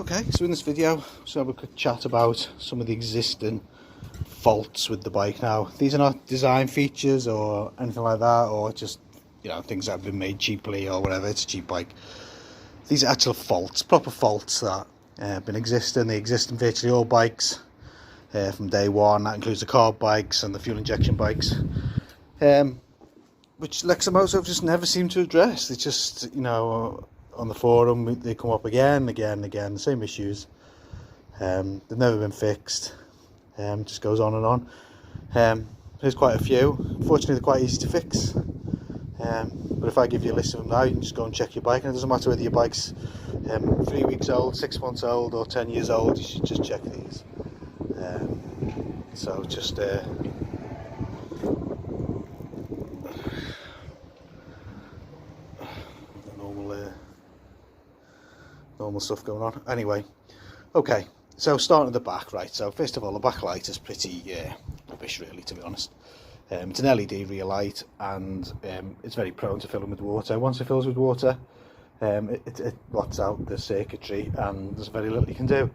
Okay, so in this video, so have a quick chat about some of the existing faults with the bike. Now, these are not design features or anything like that, or just, you know, things that have been made cheaply or whatever. It's a cheap bike. These are actual faults, proper faults that have been existing. They exist in virtually all bikes from day one. That includes the carb bikes and the fuel injection bikes, which Lexmoto have just never seemed to address. It's just, you know, on the forum they come up again, the same issues. They've never been fixed. Just goes on and on. There's quite a few. Unfortunately, they're quite easy to fix. But if I give you a list of them now, you can just go and check your bike, and it doesn't matter whether your bike's 3 weeks old, 6 months old, or 10 years old. You should just check these. So just normal stuff going on. Anyway, okay, so starting at the back, right? So first of all, the back light is pretty rubbish, really, to be honest. It's an LED rear light, and it's very prone to filling with water. Once it fills with water, it blots out the circuitry, and there's very little you can do.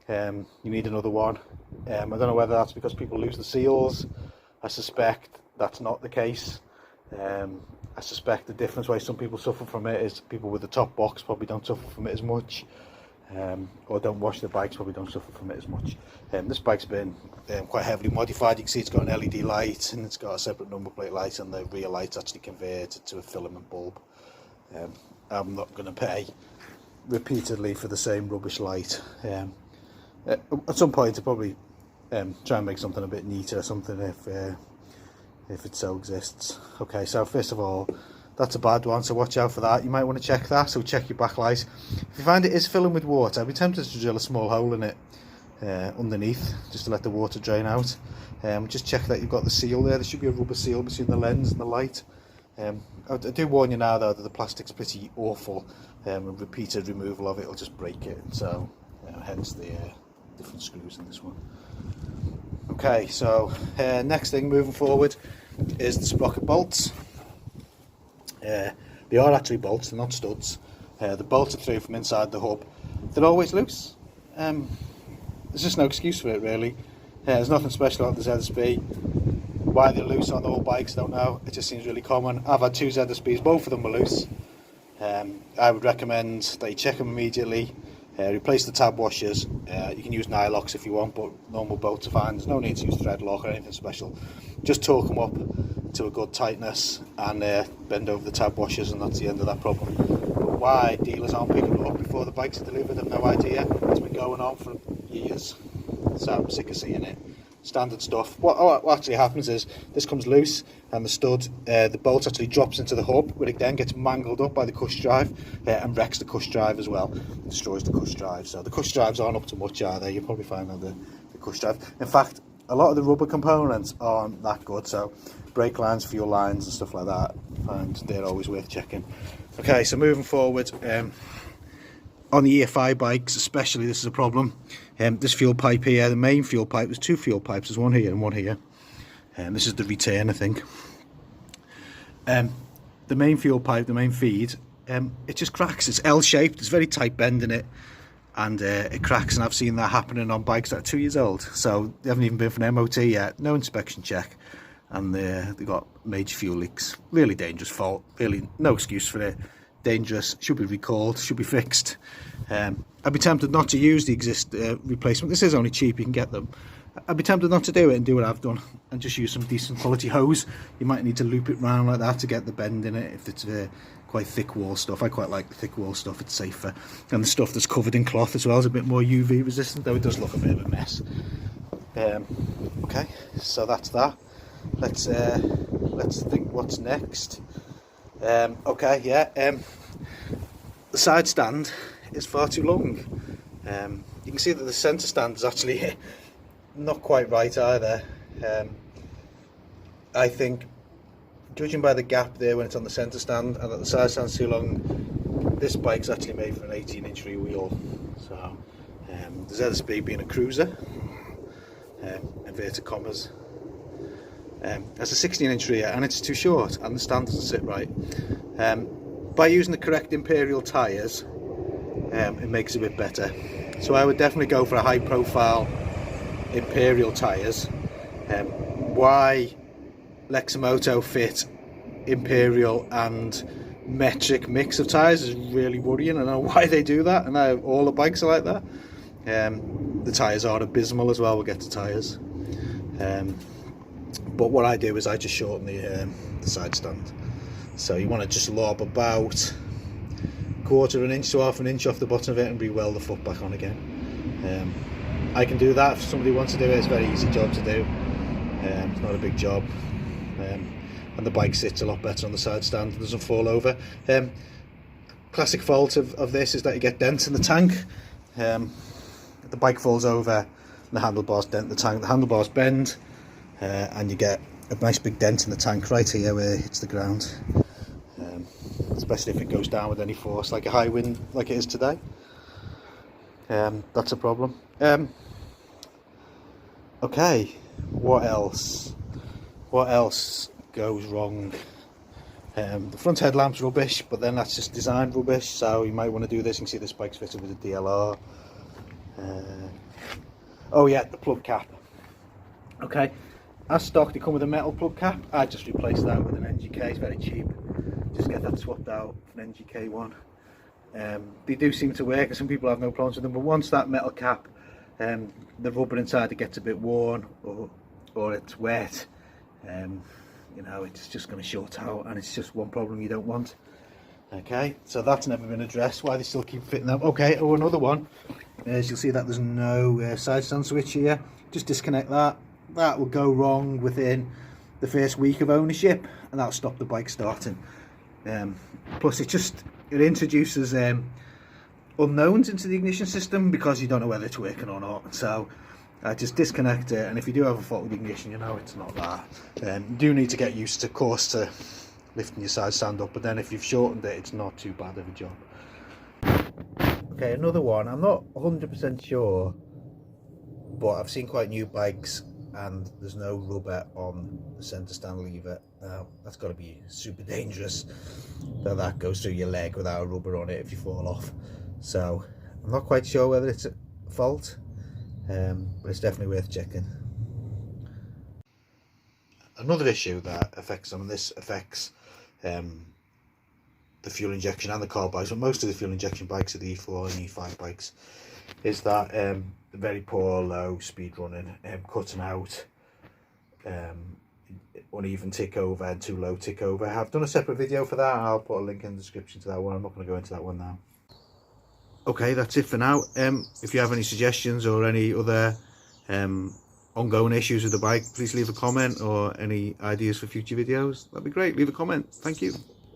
You need another one. I don't know whether that's because people lose the seals. I suspect that's not the case. I suspect the difference why some people suffer from it is people with the top box probably don't suffer from it as much, or don't wash their bikes, probably don't suffer from it as much. This bike's been quite heavily modified. You can see it's got an LED light, and it's got a separate number plate light, and the rear light's actually converted to a filament bulb. I'm not going to pay repeatedly for the same rubbish light. At some point I'll probably try and make something a bit neater or something if it so exists. Okay, so first of all, that's a bad one, so watch out for that. You might want to check that, so check your backlight. If you find it is filling with water, I'd be tempted to drill a small hole in it underneath, just to let the water drain out. Just check that you've got the seal there. There should be a rubber seal between the lens and the light. I do warn you now, though, that the plastic's pretty awful. Repeated removal of it will just break it, so hence the different screws in this one. Okay, so next thing moving forward is the sprocket bolts. They are actually bolts, they're not studs. The bolts are through from inside the hub. They're always loose. There's just no excuse for it, really. There's nothing special about the ZSB. Why they're loose on all bikes, I don't know. It just seems really common. I've had two ZSBs, both of them were loose. I would recommend that you check them immediately. Replace the tab washers. You can use nylocks if you want, but normal bolts are fine. There's no need to use thread lock or anything special. Just torque them up to a good tightness and bend over the tab washers, and that's the end of that problem. But why dealers aren't picking it up before the bikes are delivered, I've no idea. It's been going on for years, so I'm sick of seeing it. Standard stuff. What actually happens is this comes loose, and the stud, the bolt actually drops into the hub, where it then gets mangled up by the cush drive and wrecks the cush drive as well. Destroys the cush drive. So the cush drives aren't up to much, are they? You'll probably find out the cush drive. In fact, a lot of the rubber components aren't that good. So brake lines, fuel lines, and stuff like that, and they're always worth checking. Okay, so moving forward. On the EFI bikes especially, this is a problem. This fuel pipe here, the main fuel pipe, there's two fuel pipes, there's one here and one here. This is the return, I think. The main fuel pipe, the main feed, it just cracks. It's L-shaped, there's very tight bend in it, and it cracks, and I've seen that happening on bikes that are 2 years old. So they haven't even been for an MOT yet, no inspection check, and they've got major fuel leaks. Really dangerous fault, really no excuse for it. Dangerous, should be recalled, should be fixed. I'd be tempted not to use the replacement. This is only cheap, you can get them. I'd be tempted not to do it and do what I've done and just use some decent quality hose. You might need to loop it round like that to get the bend in it if it's quite thick wall stuff. I quite like the thick wall stuff, it's safer. And the stuff that's covered in cloth as well is a bit more UV resistant, though it does look a bit of a mess. Okay, so that's that. Let's think what's next. Okay, yeah, the side stand is far too long. You can see that the centre stand is actually not quite right either. I think, judging by the gap there when it's on the centre stand and that the side stand's too long, this bike's actually made for an 18-inch rear wheel. So the ZSB being a cruiser, inverted commas, has a 16-inch rear and it's too short and the stand doesn't sit right. By using the correct imperial tyres, it makes it a bit better. So I would definitely go for a high profile Imperial tyres. Why Lexmoto fit Imperial and metric mix of tyres is really worrying. I don't know why they do that, and all the bikes are like that. The tyres are abysmal as well. We'll get to tyres. But what I do is I just shorten the side stand. So you want to just lob about quarter of an inch to half an inch off the bottom of it and re-weld the foot back on again. I can do that if somebody wants to do it. It's a very easy job to do. It's not a big job, and the bike sits a lot better on the side stand and doesn't fall over. Classic fault of this is that you get dents in the tank. The bike falls over and the handlebars dent the tank. The handlebars bend and you get a nice big dent in the tank right here where it hits the ground, especially if it goes down with any force, like a high wind like it is today. That's a problem. Okay, what else goes wrong? The front headlamp's rubbish, but then that's just design rubbish, so you might want to do this. You can see this bike's fitted with a DLR. Oh yeah, the plug cap. Okay, as stock they come with a metal plug cap. I just replaced that with an NGK. It's very cheap. Just get that swapped out for an NGK one. They do seem to work, and some people have no problems with them, but once that metal cap, the rubber inside it gets a bit worn or it's wet, you know, it's just going to short out, and it's just one problem you don't want. Okay, so that's never been addressed, why they still keep fitting them. Okay, oh, another one, as you'll see that there's no side stand switch here. Just disconnect that. That will go wrong within the first week of ownership, and that'll stop the bike starting. Plus it introduces unknowns into the ignition system because you don't know whether it's working or not. So just disconnect it, and if you do have a fault with the ignition, you know it's not that. You do need to get used to, of course, to lifting your side stand up, but then if you've shortened it, it's not too bad of a job. Okay, another one, I'm not 100% sure, but I've seen quite new bikes and there's no rubber on the centre stand lever. Now that's got to be super dangerous that goes through your leg without a rubber on it if you fall off. So I'm not quite sure whether it's a fault, but it's definitely worth checking. Another issue that affects them, and this affects the fuel injection and the carb bikes, but most of the fuel injection bikes are the E4 and E5 bikes, is that very poor low speed running, cutting out, uneven tick over and too low tick over. I've done a separate video for that. I'll put a link in the description to that one. I'm not going to go into that one now. Okay, that's it for now. If you have any suggestions or any other ongoing issues with the bike, please leave a comment, or any ideas for future videos. That'd be great. Leave a comment. Thank you.